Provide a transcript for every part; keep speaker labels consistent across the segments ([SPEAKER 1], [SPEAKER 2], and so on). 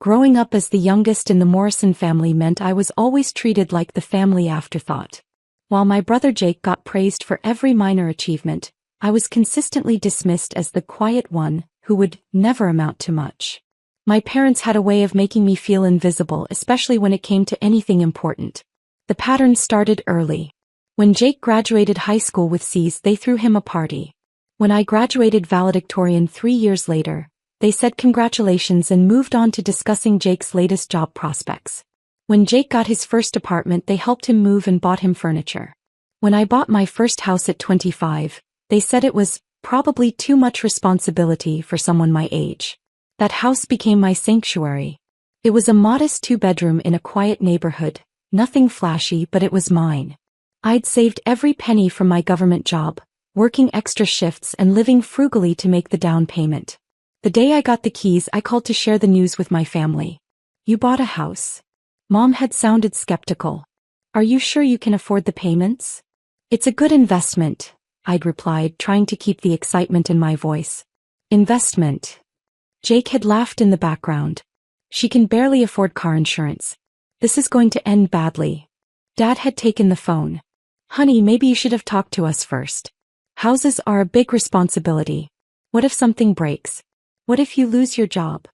[SPEAKER 1] Growing up as the youngest in the Morrison family meant I was always treated like the family afterthought. While my brother Jake got praised for every minor achievement, I was consistently dismissed as the quiet one who would never amount to much. My parents had a way of making me feel invisible, especially when it came to anything important. The pattern started early. When Jake graduated high school with C's, they threw him a party. When I graduated valedictorian 3 years later, they said congratulations and moved on to discussing Jake's latest job prospects. When Jake got his first apartment, they helped him move and bought him furniture. When I bought my first house at 25, they said it was probably too much responsibility for someone my age. That house became my sanctuary. It was a modest 2-bedroom in a quiet neighborhood, nothing flashy, but it was mine. I'd saved every penny from my government job, working extra shifts and living frugally to make the down payment. The day I got the keys, I called to share the news with my family. "You bought a house?" Mom had sounded skeptical. "Are you sure you can afford the payments?" "It's a good investment," I'd replied, trying to keep the excitement in my voice. "Investment?" Jake had laughed in the background. "She can barely afford car insurance. This is going to end badly." Dad had taken the phone. "Honey, maybe you should have talked to us first. Houses are a big responsibility. What if something breaks? What if you lose your job?"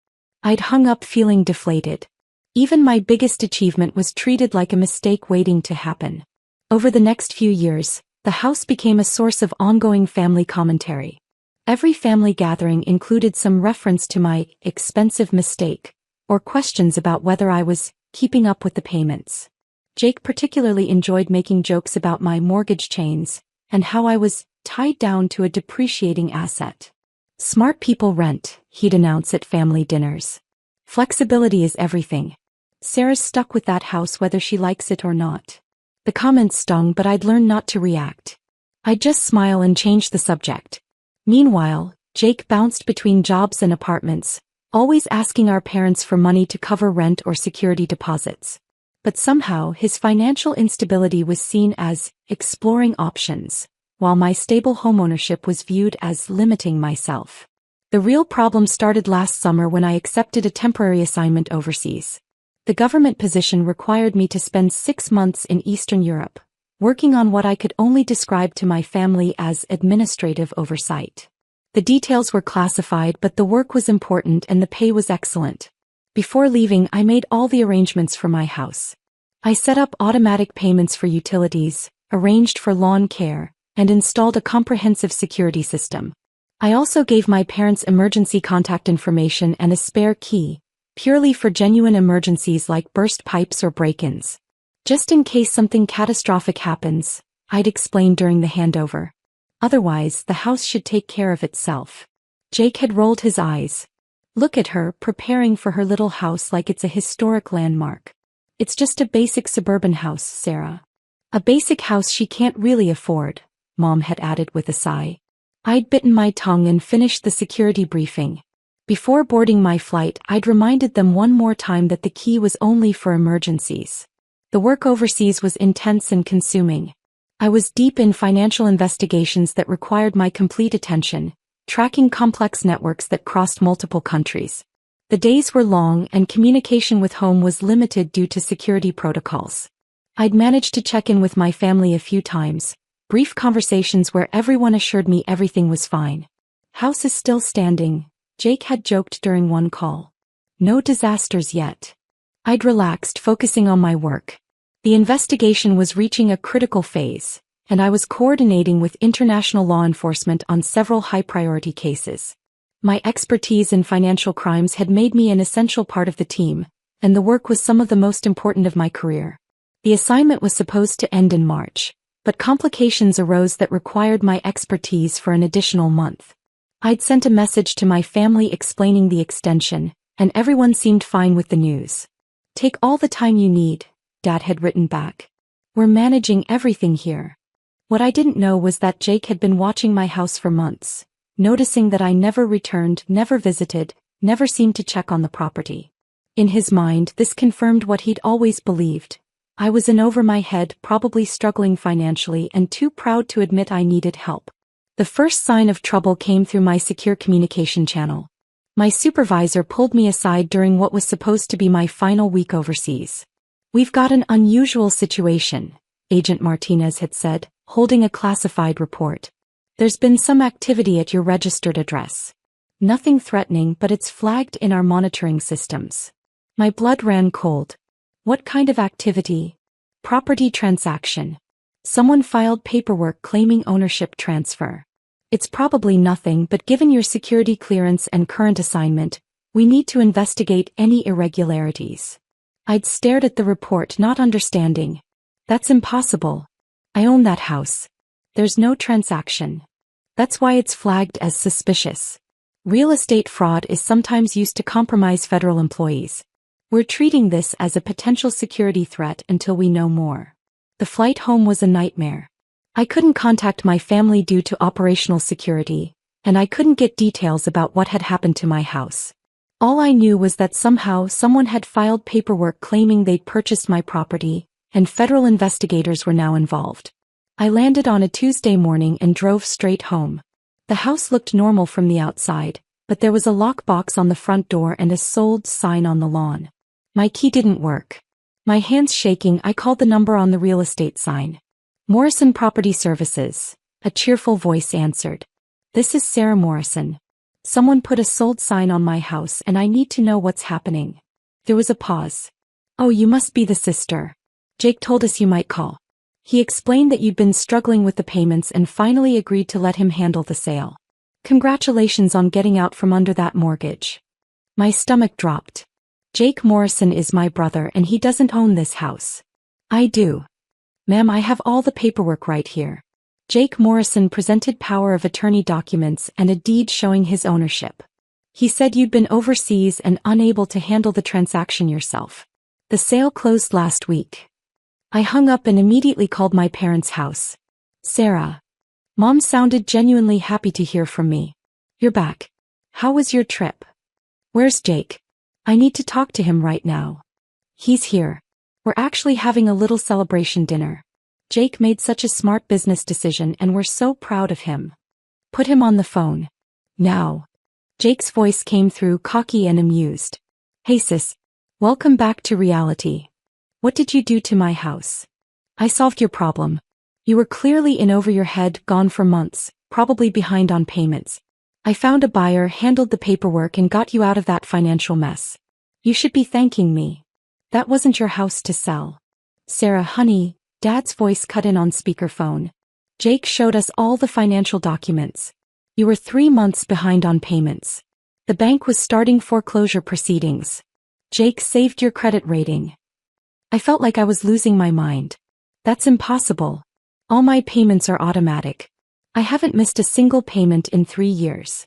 [SPEAKER 1] I'd hung up feeling deflated. Even my biggest achievement was treated like a mistake waiting to happen. Over the next few years, the house became a source of ongoing family commentary. Every family gathering included some reference to my expensive mistake, or questions about whether I was keeping up with the payments. Jake particularly enjoyed making jokes about my mortgage chains and how I was tied down to a depreciating asset. "Smart people rent," he'd announce at family dinners. "Flexibility is everything. Sarah's stuck with that house whether she likes it or not." The comments stung, but I'd learned not to react. I'd just smile and change the subject. Meanwhile, Jake bounced between jobs and apartments, always asking our parents for money to cover rent or security deposits. But somehow his financial instability was seen as exploring options, while my stable homeownership was viewed as limiting myself. The real problem started last summer when I accepted a temporary assignment overseas. The government position required me to spend 6 months in Eastern Europe, working on what I could only describe to my family as administrative oversight. The details were classified, but the work was important and the pay was excellent. Before leaving, I made all the arrangements for my house. I set up automatic payments for utilities, arranged for lawn care, and installed a comprehensive security system. I also gave my parents emergency contact information and a spare key, purely for genuine emergencies like burst pipes or break-ins. Just in case something catastrophic happens, I'd explain during the handover. Otherwise, the house should take care of itself. Jake had rolled his eyes. "Look at her, preparing for her little house like it's a historic landmark. It's just a basic suburban house, Sarah." "A basic house she can't really afford," Mom had added with a sigh. I'd bitten my tongue and finished the security briefing. Before boarding my flight, I'd reminded them one more time that the key was only for emergencies. The work overseas was intense and consuming. I was deep in financial investigations that required my complete attention, tracking complex networks that crossed multiple countries. The days were long and communication with home was limited due to security protocols. I'd managed to check in with my family a few times, brief conversations where everyone assured me everything was fine. "House is still standing," Jake had joked during one call. "No disasters yet." I'd relaxed, focusing on my work. The investigation was reaching a critical phase, and I was coordinating with international law enforcement on several high-priority cases. My expertise in financial crimes had made me an essential part of the team, and the work was some of the most important of my career. The assignment was supposed to end in March, but complications arose that required my expertise for an additional month. I'd sent a message to my family explaining the extension, and everyone seemed fine with the news. "Take all the time you need," Dad had written back. "We're managing everything here." What I didn't know was that Jake had been watching my house for months, noticing that I never returned, never visited, never seemed to check on the property. In his mind, this confirmed what he'd always believed. I was in over my head, probably struggling financially and too proud to admit I needed help. The first sign of trouble came through my secure communication channel. My supervisor pulled me aside during what was supposed to be my final week overseas. "We've got an unusual situation," Agent Martinez had said, holding a classified report. "There's been some activity at your registered address. Nothing threatening, but it's flagged in our monitoring systems." My blood ran cold. What kind of activity? Property transaction. Someone filed paperwork claiming ownership transfer. It's probably nothing, but given your security clearance and current assignment, we need to investigate any irregularities. I'd stared at the report, not understanding. "That's impossible. I own that house. There's no transaction." "That's why it's flagged as suspicious. Real estate fraud is sometimes used to compromise federal employees. We're treating this as a potential security threat until we know more." The flight home was a nightmare. I couldn't contact my family due to operational security, and I couldn't get details about what had happened to my house. All I knew was that somehow someone had filed paperwork claiming they'd purchased my property, and federal investigators were now involved. I landed on a Tuesday morning and drove straight home. The house looked normal from the outside, but there was a lockbox on the front door and a "sold" sign on the lawn. My key didn't work. My hands shaking, I called the number on the real estate sign. "Morrison Property Services," a cheerful voice answered. "This is Sarah Morrison. Someone put a "sold" sign on my house and I need to know what's happening." There was a pause. "Oh, you must be the sister. Jake told us you might call. He explained that you'd been struggling with the payments and finally agreed to let him handle the sale. Congratulations on getting out from under that mortgage." My stomach dropped. "Jake Morrison is my brother and he doesn't own this house." "I do. Ma'am, I have all the paperwork right here." Jake Morrison presented power of attorney documents and a deed showing his ownership. "He said you'd been overseas and unable to handle the transaction yourself. The sale closed last week." I hung up and immediately called my parents' house. "Sarah." Mom sounded genuinely happy to hear from me. "You're back. How was your trip? Where's Jake? I need to talk to him right now." "He's here. We're actually having a little celebration dinner. Jake made such a smart business decision and we're so proud of him." "Put him on the phone. Now." Jake's voice came through, cocky and amused. "Hey sis. Welcome back to reality. What did you do to my house?" "I solved your problem. You were clearly in over your head, gone for months, probably behind on payments. I found a buyer, handled the paperwork and got you out of that financial mess. You should be thanking me. That wasn't your house to sell." "Sarah, honey," Dad's voice cut in on speakerphone. "Jake showed us all the financial documents. You were 3 months behind on payments. The bank was starting foreclosure proceedings. Jake saved your credit rating." I felt like I was losing my mind. "That's impossible. All my payments are automatic. I haven't missed a single payment in 3 years."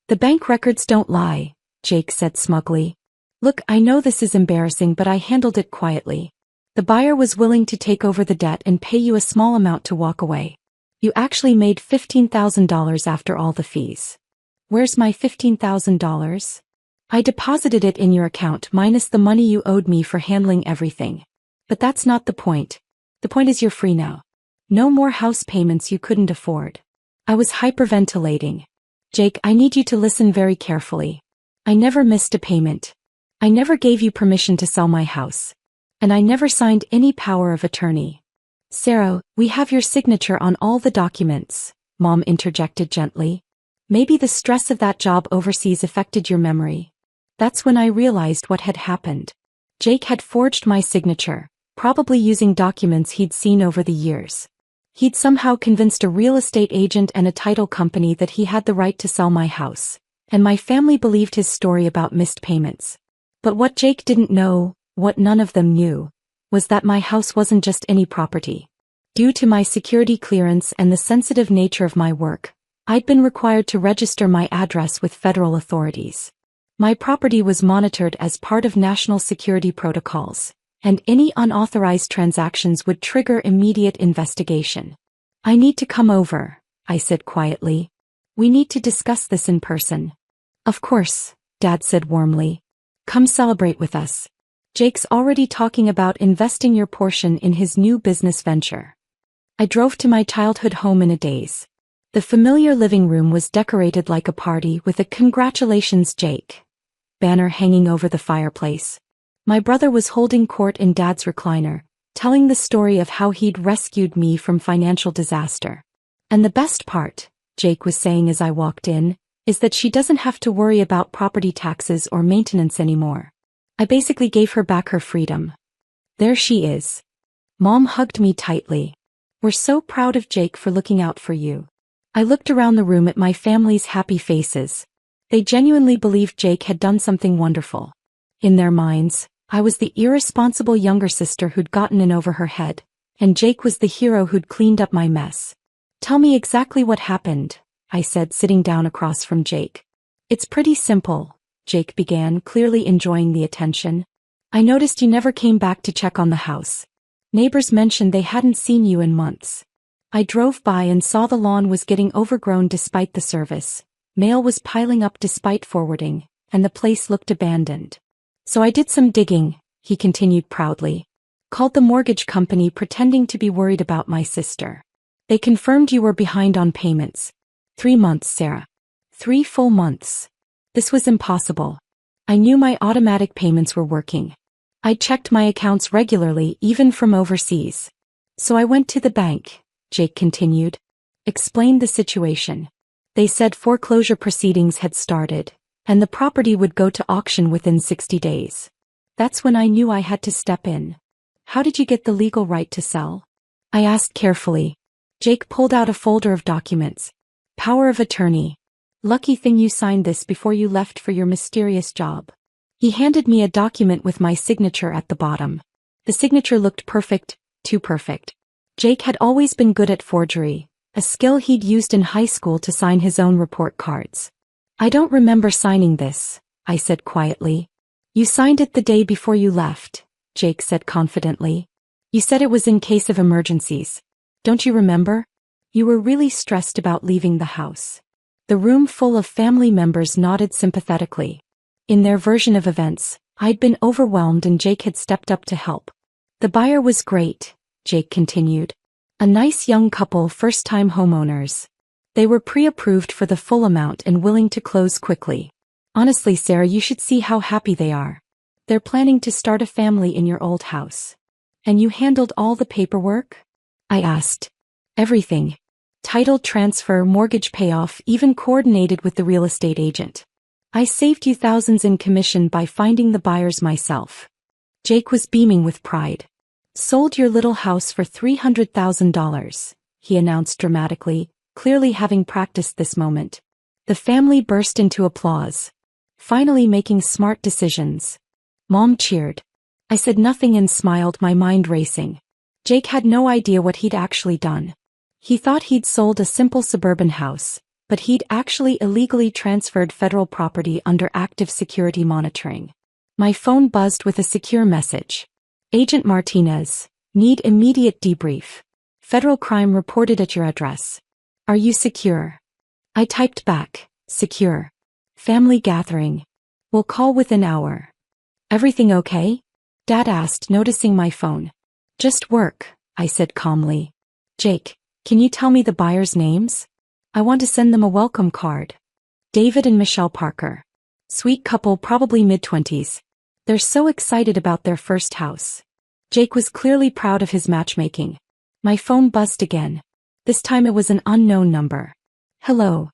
[SPEAKER 1] "The bank records don't lie," Jake said smugly. "Look, I know this is embarrassing, but I handled it quietly. The buyer was willing to take over the debt and pay you a small amount to walk away. You actually made $15,000 after all the fees." "Where's my $15,000? "I deposited it in your account minus the money you owed me for handling everything." "But that's not the point. The point is you're free now. No more house payments you couldn't afford." I was hyperventilating. "Jake, I need you to listen very carefully. I never missed a payment. I never gave you permission to sell my house. And I never signed any power of attorney." "Sarah, we have your signature on all the documents," Mom interjected gently. "Maybe the stress of that job overseas affected your memory." That's when I realized what had happened. Jake had forged my signature, probably using documents he'd seen over the years. He'd somehow convinced a real estate agent and a title company that he had the right to sell my house, and my family believed his story about missed payments. But what Jake didn't know, what none of them knew, was that my house wasn't just any property. Due to my security clearance and the sensitive nature of my work, I'd been required to register my address with federal authorities. My property was monitored as part of national security protocols, and any unauthorized transactions would trigger immediate investigation. "I need to come over," I said quietly. "We need to discuss this in person." "Of course," Dad said warmly. "Come celebrate with us. Jake's already talking about investing your portion in his new business venture." I drove to my childhood home in a daze. The familiar living room was decorated like a party with a "Congratulations, Jake" banner hanging over the fireplace. My brother was holding court in Dad's recliner, telling the story of how he'd rescued me from financial disaster. "And the best part," Jake was saying as I walked in, "is that she doesn't have to worry about property taxes or maintenance anymore. I basically gave her back her freedom." "There she is." Mom hugged me tightly. "We're so proud of Jake for looking out for you." I looked around the room at my family's happy faces. They genuinely believed Jake had done something wonderful. In their minds, I was the irresponsible younger sister who'd gotten in over her head, and Jake was the hero who'd cleaned up my mess. "Tell me exactly what happened," I said, sitting down across from Jake. "It's pretty simple," Jake began, clearly enjoying the attention. "I noticed you never came back to check on the house. Neighbors mentioned they hadn't seen you in months. I drove by and saw the lawn was getting overgrown despite the service. Mail was piling up despite forwarding, and the place looked abandoned. So I did some digging," he continued proudly. "Called the mortgage company pretending to be worried about my sister. They confirmed you were behind on payments. 3 months, Sarah. 3 full months. This was impossible. I knew my automatic payments were working. I checked my accounts regularly, even from overseas. So I went to the bank," Jake continued. "Explained the situation. They said foreclosure proceedings had started, and the property would go to auction within 60 days. That's when I knew I had to step in." "How did you get the legal right to sell?" I asked carefully. Jake pulled out a folder of documents. "Power of attorney. Lucky thing you signed this before you left for your mysterious job." He handed me a document with my signature at the bottom. The signature looked perfect, too perfect. Jake had always been good at forgery, a skill he'd used in high school to sign his own report cards. "I don't remember signing this," I said quietly. "You signed it the day before you left," Jake said confidently. "You said it was in case of emergencies. Don't you remember? You were really stressed about leaving the house." The room full of family members nodded sympathetically. In their version of events, I'd been overwhelmed and Jake had stepped up to help. "The buyer was great," Jake continued. "A nice young couple, first-time homeowners. They were pre-approved for the full amount and willing to close quickly. Honestly, Sarah, you should see how happy they are. They're planning to start a family in your old house." "And you handled all the paperwork?" I asked. "Everything. Title transfer, mortgage payoff, even coordinated with the real estate agent. I saved you thousands in commission by finding the buyers myself." Jake was beaming with pride. "Sold your little house for $300,000, he announced dramatically, clearly having practiced this moment. The family burst into applause. "Finally making smart decisions." Mom cheered. I said nothing and smiled, my mind racing. Jake had no idea what he'd actually done. He thought he'd sold a simple suburban house, but he'd actually illegally transferred federal property under active security monitoring. My phone buzzed with a secure message. "Agent Martinez, need immediate debrief. Federal crime reported at your address. Are you secure?" I typed back, "Secure. Family gathering. Will call within hour." "Everything okay?" Dad asked, noticing my phone. "Just work," I said calmly. "Jake, can you tell me the buyers' names? I want to send them a welcome card." "David and Michelle Parker. Sweet couple, probably mid-20s. They're so excited about their first house." Jake was clearly proud of his matchmaking. My phone buzzed again. This time it was an unknown number. "Hello.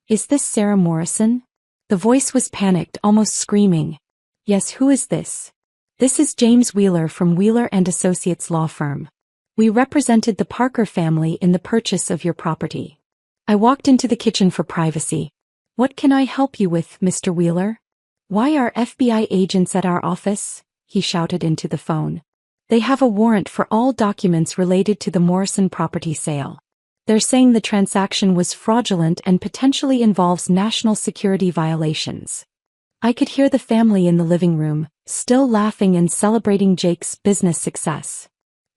[SPEAKER 1] Is this Sarah Morrison?" The voice was panicked, almost screaming. "Yes, who is this?" "This is James Wheeler from Wheeler and Associates Law Firm. We represented the Parker family in the purchase of your property." I walked into the kitchen for privacy. "What can I help you with, Mr. Wheeler?" "Why are FBI agents at our office?" he shouted into the phone. "They have a warrant for all documents related to the Morrison property sale. They're saying the transaction was fraudulent and potentially involves national security violations." I could hear the family in the living room, still laughing and celebrating Jake's business success.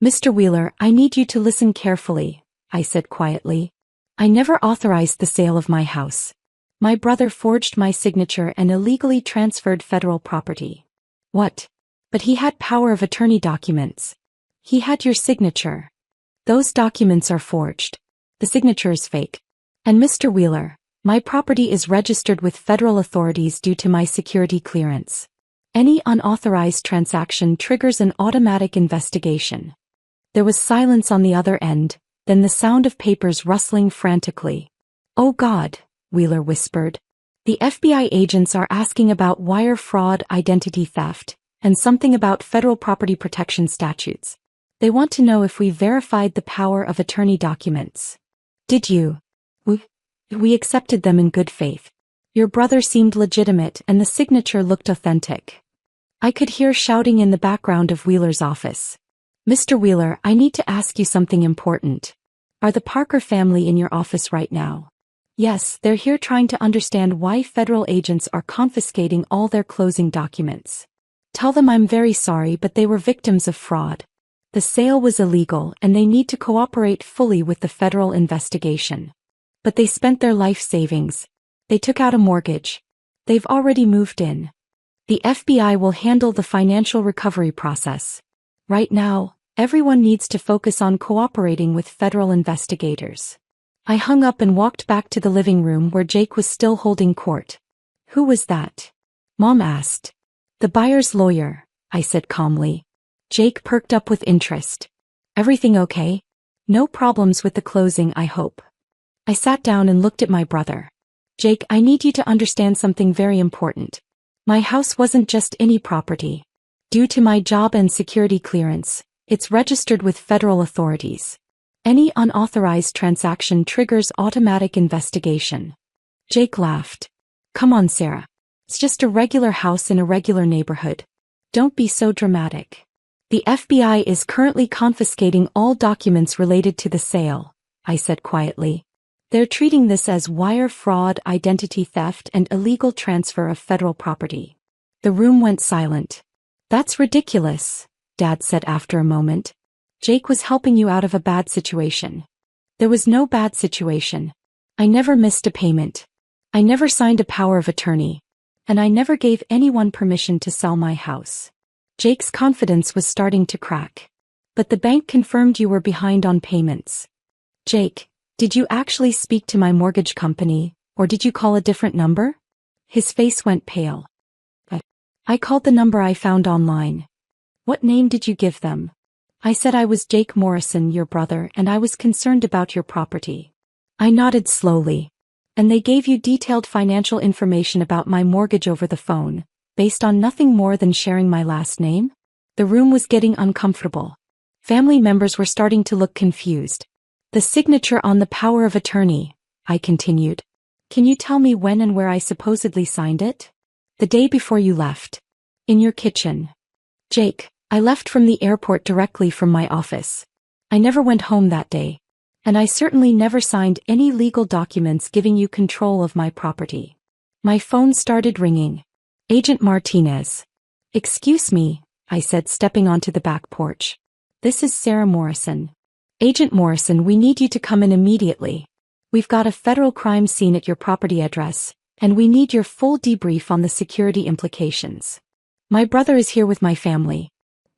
[SPEAKER 1] "Mr. Wheeler, I need you to listen carefully," I said quietly. "I never authorized the sale of my house. My brother forged my signature and illegally transferred federal property." "What?" "But he had power of attorney documents. He had your signature. Those documents are forged. The signature is fake." And Mr. Wheeler, my property is registered with federal authorities due to my security clearance. Any unauthorized transaction triggers an automatic investigation. There was silence on the other end, then the sound of papers rustling frantically. "Oh God," Wheeler whispered. "The FBI agents are asking about wire fraud, identity theft, and something about federal property protection statutes. They want to know if we verified the power of attorney documents." "Did you?" We accepted them in good faith. Your brother seemed legitimate and the signature looked authentic." I could hear shouting in the background of Wheeler's office. "Mr. Wheeler, I need to ask you something important. Are the Parker family in your office right now?" "Yes, they're here trying to understand why federal agents are confiscating all their closing documents. Tell them I'm very sorry, but they were victims of fraud. The sale was illegal and they need to cooperate fully with the federal investigation. But they spent their life savings. They took out a mortgage. They've already moved in. The FBI will handle the financial recovery process. Right now, everyone needs to focus on cooperating with federal investigators." I hung up and walked back to the living room where Jake was still holding court. "Who was that?" Mom asked. "The buyer's lawyer," I said calmly. Jake perked up with interest. "Everything okay? No problems with the closing, I hope." I sat down and looked at my brother. "Jake, I need you to understand something very important. My house wasn't just any property. Due to my job and security clearance, it's registered with federal authorities. Any unauthorized transaction triggers automatic investigation." Jake laughed. "Come on, Sarah. It's just a regular house in a regular neighborhood. Don't be so dramatic. The FBI is currently confiscating all documents related to the sale," I said quietly. "They're treating this as wire fraud, identity theft, and illegal transfer of federal property." The room went silent. "That's ridiculous," Dad said after a moment. "Jake was helping you out of a bad situation." "There was no bad situation. I never missed a payment. I never signed a power of attorney. And I never gave anyone permission to sell my house." Jake's confidence was starting to crack. "But the bank confirmed you were behind on payments." "Jake, did you actually speak to my mortgage company, or did you call a different number?" His face went pale. "I called the number I found online." "What name did you give them?" "I said I was Jake Morrison, your brother, and I was concerned about your property." I nodded slowly. "And they gave you detailed financial information about my mortgage over the phone, based on nothing more than sharing my last name?" The room was getting uncomfortable. Family members were starting to look confused. "The signature on the power of attorney," I continued. "Can you tell me when and where I supposedly signed it?" "The day before you left. In your kitchen." "Jake, I left from the airport directly from my office. I never went home that day. And I certainly never signed any legal documents giving you control of my property." My phone started ringing. "Agent Martinez." "Excuse me," I said, stepping onto the back porch. "This is Sarah Morrison." "Agent Morrison, we need you to come in immediately. We've got a federal crime scene at your property address, and we need your full debrief on the security implications. My brother is here with my family.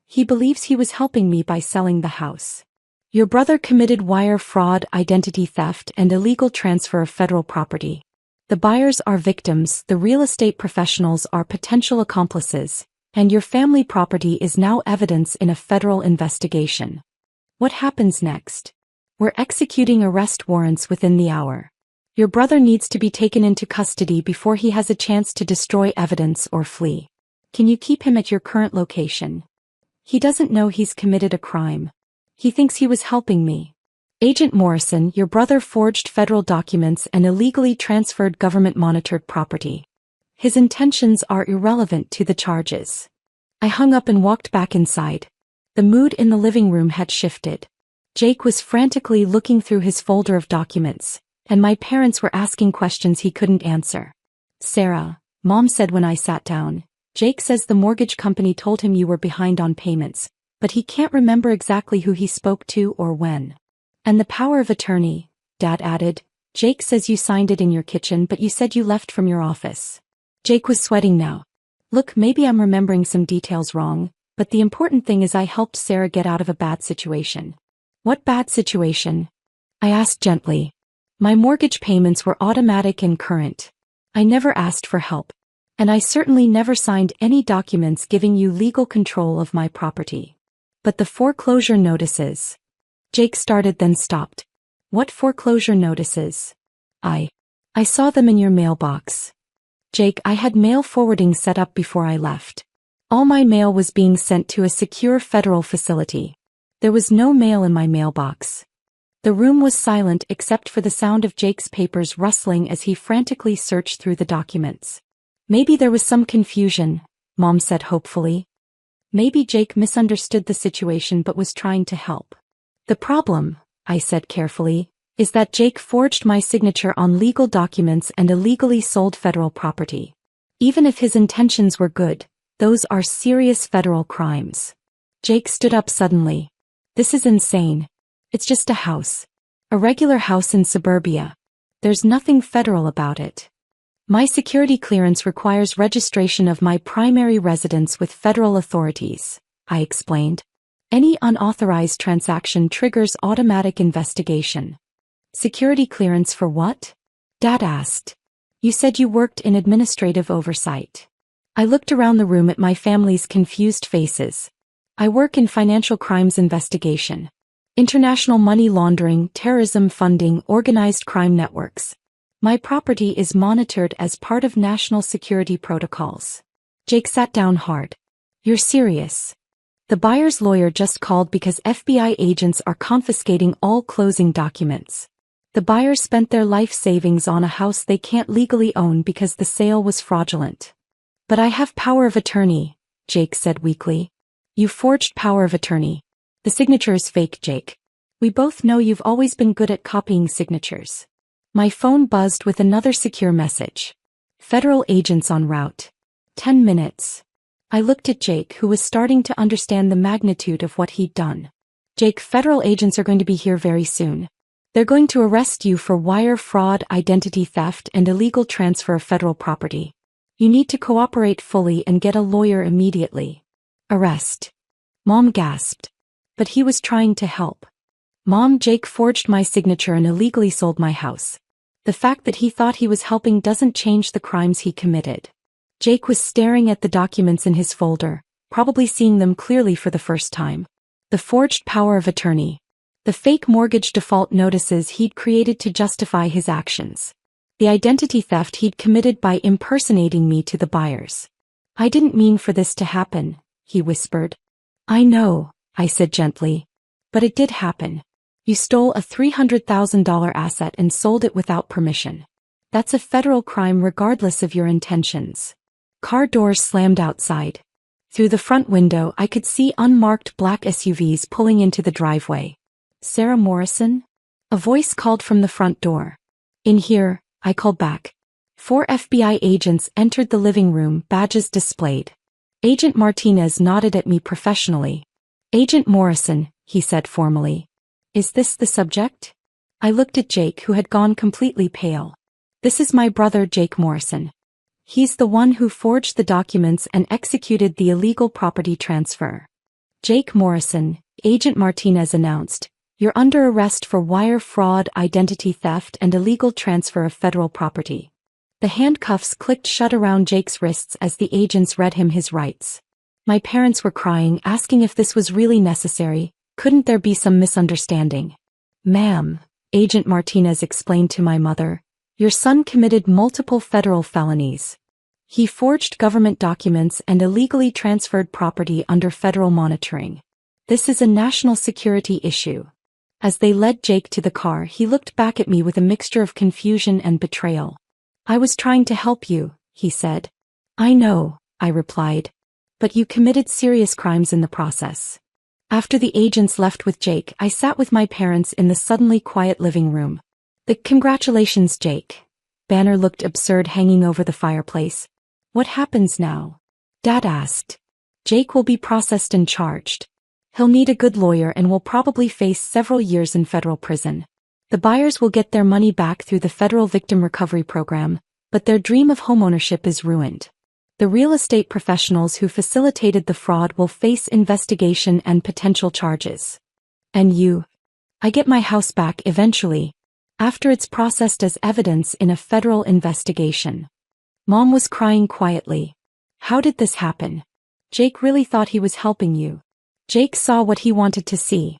[SPEAKER 1] He believes he was helping me by selling the house. Your brother committed wire fraud, identity theft, and illegal transfer of federal property. The buyers are victims, the real estate professionals are potential accomplices, and your family property is now evidence in a federal investigation. What happens next? We're executing arrest warrants within the hour. Your brother needs to be taken into custody before he has a chance to destroy evidence or flee. Can you keep him at your current location? He doesn't know he's committed a crime. He thinks he was helping me. Agent Morrison, your brother forged federal documents and illegally transferred government-monitored property. His intentions are irrelevant to the charges." I hung up and walked back inside. The mood in the living room had shifted. Jake was frantically looking through his folder of documents, and my parents were asking questions he couldn't answer. "Sarah," Mom said when I sat down, "Jake says the mortgage company told him you were behind on payments, but he can't remember exactly who he spoke to or when. And the power of attorney," Dad added, "Jake says you signed it in your kitchen, but you said you left from your office." Jake was sweating now. "Look, maybe I'm remembering some details wrong, but the important thing is I helped Sarah get out of a bad situation." "What bad situation?" I asked gently. My mortgage payments were automatic and current. I never asked for help. And I certainly never signed any documents giving you legal control of my property. But the foreclosure notices. Jake started then stopped. What foreclosure notices? I saw them in your mailbox. Jake, I had mail forwarding set up before I left. All my mail was being sent to a secure federal facility. There was no mail in my mailbox. The room was silent except for the sound of Jake's papers rustling as he frantically searched through the documents. Maybe there was some confusion, Mom said hopefully. Maybe Jake misunderstood the situation but was trying to help. The problem, I said carefully, is that Jake forged my signature on legal documents and illegally sold federal property. Even if his intentions were good, those are serious federal crimes. Jake stood up suddenly. This is insane. It's just a house. A regular house in suburbia. There's nothing federal about it. My security clearance requires registration of my primary residence with federal authorities, I explained. Any unauthorized transaction triggers automatic investigation. Security clearance for what? Dad asked. You said you worked in administrative oversight. I looked around the room at my family's confused faces. I work in financial crimes investigation. International money laundering, terrorism funding, organized crime networks. My property is monitored as part of national security protocols. Jake sat down hard. You're serious? The buyer's lawyer just called because FBI agents are confiscating all closing documents. The buyers spent their life savings on a house they can't legally own because the sale was fraudulent. But I have power of attorney, Jake said weakly. You forged power of attorney. The signature is fake, Jake. We both know you've always been good at copying signatures. My phone buzzed with another secure message. Federal agents en route. 10 minutes. I looked at Jake, who was starting to understand the magnitude of what he'd done. Jake, federal agents are going to be here very soon. They're going to arrest you for wire fraud, identity theft, and illegal transfer of federal property. You need to cooperate fully and get a lawyer immediately. Arrest. Mom gasped. But he was trying to help. Mom, Jake forged my signature and illegally sold my house. The fact that he thought he was helping doesn't change the crimes he committed. Jake was staring at the documents in his folder, probably seeing them clearly for the first time. The forged power of attorney. The fake mortgage default notices he'd created to justify his actions. The identity theft he'd committed by impersonating me to the buyers. I didn't mean for this to happen, he whispered. I know, I said gently. But it did happen. You stole a $300,000 asset and sold it without permission. That's a federal crime regardless of your intentions. Car doors slammed outside. Through the front window I could see unmarked black SUVs pulling into the driveway. Sarah Morrison? A voice called from the front door. In here, I called back. 4 FBI agents entered the living room, badges displayed. Agent Martinez nodded at me professionally. Agent Morrison, he said formally. Is this the subject? I looked at Jake, who had gone completely pale. This is my brother Jake Morrison. He's the one who forged the documents and executed the illegal property transfer. Jake Morrison, Agent Martinez announced. You're under arrest for wire fraud, identity theft, and illegal transfer of federal property. The handcuffs clicked shut around Jake's wrists as the agents read him his rights. My parents were crying, asking if this was really necessary. Couldn't there be some misunderstanding? Ma'am, Agent Martinez explained to my mother, your son committed multiple federal felonies. He forged government documents and illegally transferred property under federal monitoring. This is a national security issue. As they led Jake to the car, he looked back at me with a mixture of confusion and betrayal. I was trying to help you, he said. I know, I replied. But you committed serious crimes in the process. After the agents left with Jake, I sat with my parents in the suddenly quiet living room. The congratulations, Jake banner looked absurd hanging over the fireplace. What happens now? Dad asked. Jake will be processed and charged. He'll need a good lawyer and will probably face several years in federal prison. The buyers will get their money back through the Federal Victim Recovery Program, but their dream of homeownership is ruined. The real estate professionals who facilitated the fraud will face investigation and potential charges. And you? I get my house back eventually. after it's processed as evidence in a federal investigation. Mom was crying quietly. How did this happen? Jake really thought he was helping you. Jake saw what he wanted to see.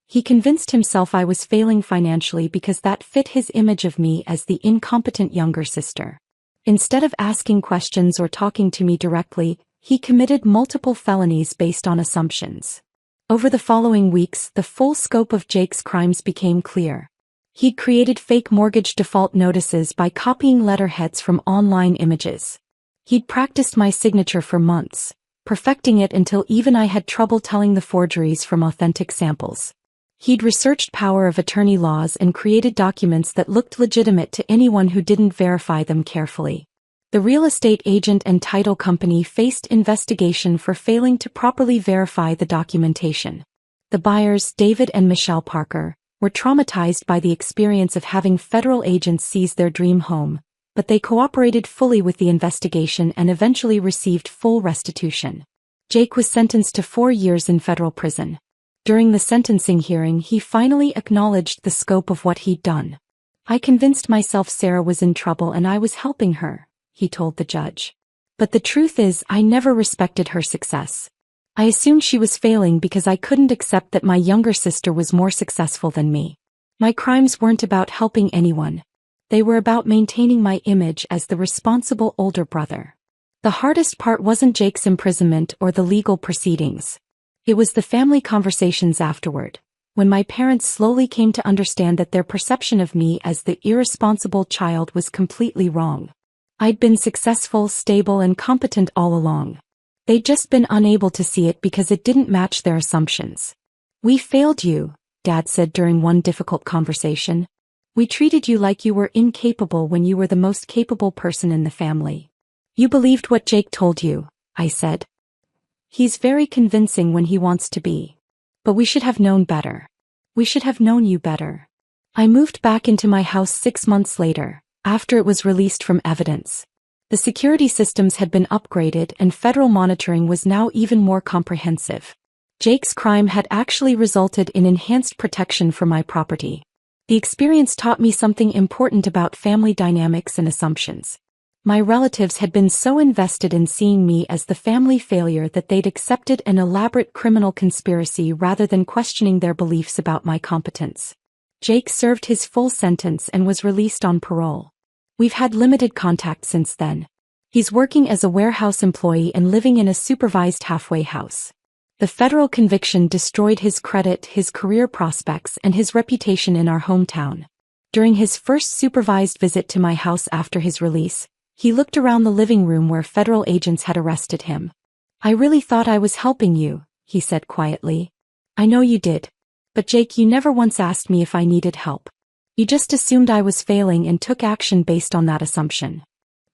[SPEAKER 1] He convinced himself I was failing financially because that fit his image of me as the incompetent younger sister. Instead of asking questions or talking to me directly, he committed multiple felonies based on assumptions. Over the following weeks, the full scope of Jake's crimes became clear. He'd created fake mortgage default notices by copying letterheads from online images. He'd practiced my signature for months, perfecting it until even I had trouble telling the forgeries from authentic samples. He'd researched power of attorney laws and created documents that looked legitimate to anyone who didn't verify them carefully. The real estate agent and title company faced investigation for failing to properly verify the documentation. The buyers, David and Michelle Parker, were traumatized by the experience of having federal agents seize their dream home, but they cooperated fully with the investigation and eventually received full restitution. Jake was sentenced to 4 years in federal prison. During the sentencing hearing, he finally acknowledged the scope of what he'd done. I convinced myself Sarah was in trouble and I was helping her, he told the judge. But the truth is, I never respected her success. I assumed she was failing because I couldn't accept that my younger sister was more successful than me. My crimes weren't about helping anyone. They were about maintaining my image as the responsible older brother. The hardest part wasn't Jake's imprisonment or the legal proceedings. It was the family conversations afterward, when my parents slowly came to understand that their perception of me as the irresponsible child was completely wrong. I'd been successful, stable, and competent all along. They'd just been unable to see it because it didn't match their assumptions. We failed you, Dad said during one difficult conversation. We treated you like you were incapable when you were the most capable person in the family. You believed what Jake told you, I said. He's very convincing when he wants to be. But we should have known better. We should have known you better. I moved back into my house 6 months later, after it was released from evidence. The security systems had been upgraded and federal monitoring was now even more comprehensive. Jake's crime had actually resulted in enhanced protection for my property. The experience taught me something important about family dynamics and assumptions. My relatives had been so invested in seeing me as the family failure that they'd accepted an elaborate criminal conspiracy rather than questioning their beliefs about my competence. Jake served his full sentence and was released on parole. We've had limited contact since then. He's working as a warehouse employee and living in a supervised halfway house. The federal conviction destroyed his credit, his career prospects, and his reputation in our hometown. During his first supervised visit to my house after his release, he looked around the living room where federal agents had arrested him. I really thought I was helping you, he said quietly. I know you did. But Jake, you never once asked me if I needed help. You just assumed I was failing and took action based on that assumption.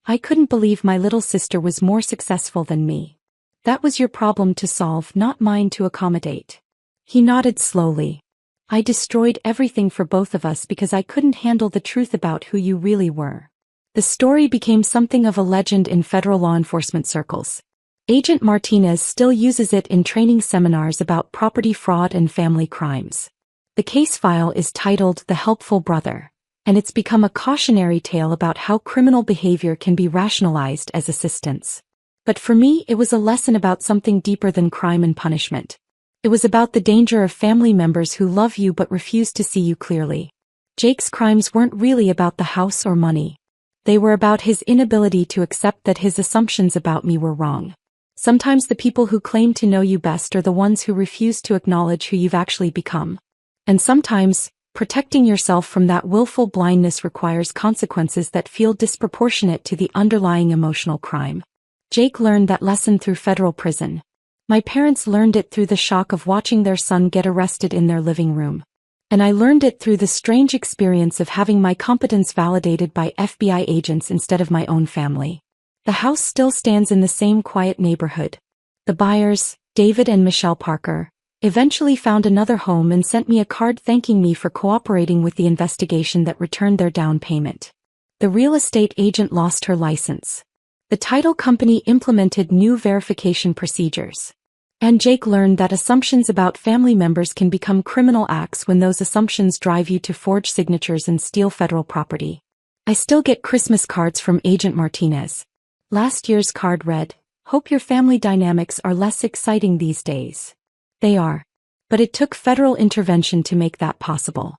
[SPEAKER 1] I couldn't believe my little sister was more successful than me. That was your problem to solve, not mine to accommodate. He nodded slowly. I destroyed everything for both of us because I couldn't handle the truth about who you really were. The story became something of a legend in federal law enforcement circles. Agent Martinez still uses it in training seminars about property fraud and family crimes. The case file is titled The Helpful Brother, and it's become a cautionary tale about how criminal behavior can be rationalized as assistance. But for me, it was a lesson about something deeper than crime and punishment. It was about the danger of family members who love you but refuse to see you clearly. Jake's crimes weren't really about the house or money. They were about his inability to accept that his assumptions about me were wrong. Sometimes the people who claim to know you best are the ones who refuse to acknowledge who you've actually become. And sometimes, protecting yourself from that willful blindness requires consequences that feel disproportionate to the underlying emotional crime. Jake learned that lesson through federal prison. My parents learned it through the shock of watching their son get arrested in their living room. And I learned it through the strange experience of having my competence validated by FBI agents instead of my own family. The house still stands in the same quiet neighborhood. The buyers, David and Michelle Parker, eventually found another home and sent me a card thanking me for cooperating with the investigation that returned their down payment. The real estate agent lost her license. The title company implemented new verification procedures. And Jake learned that assumptions about family members can become criminal acts when those assumptions drive you to forge signatures and steal federal property. I still get Christmas cards from Agent Martinez. Last year's card read, "Hope your family dynamics are less exciting these days." They are. But it took federal intervention to make that possible.